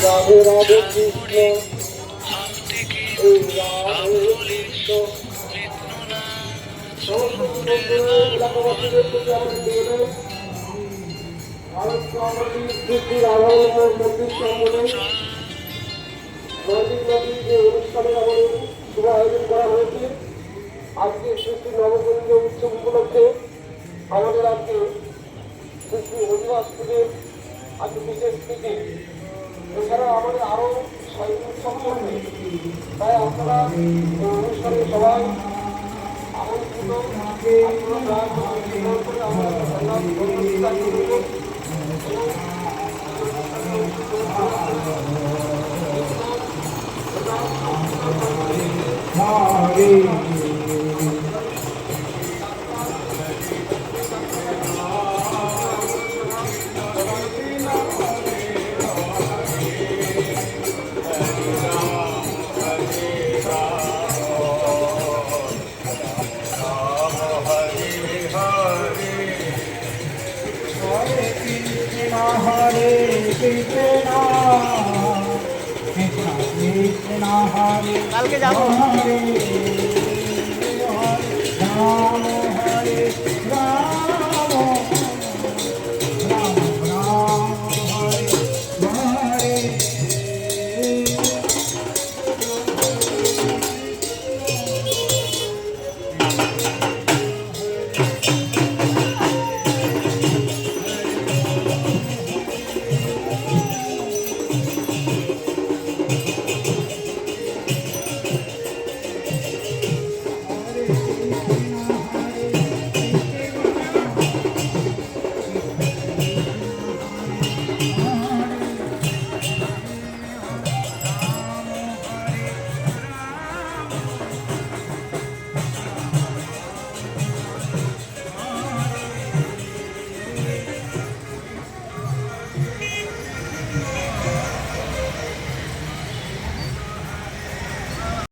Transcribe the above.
রাধে রাধে কৃষ্ণ, এই রাধে কৃষ্ণ। এলাকাবাসীদের প্রতি আমাদের নিবেদন, ভারত সভাপতি শ্রী রাধারমণ মন্দির সম্বন্ধে নদী নদী যে অনুষ্ঠানের আমাদের শুভ আয়োজন করা হয়েছে। আজকে শ্রী নবকরণীয় উৎসব উপলক্ষে আমাদের আজকে শ্রী হরিবাস পুজোর আজকে বিশেষ তিথি। এছাড়া আমাদের আরো উৎসব চলবে, তাই আপনারা অনুষ্ঠানে সবাই আমন্ত্রিত। Hare Krishna, Krishna Krishna Hare Hare, Hare Rama.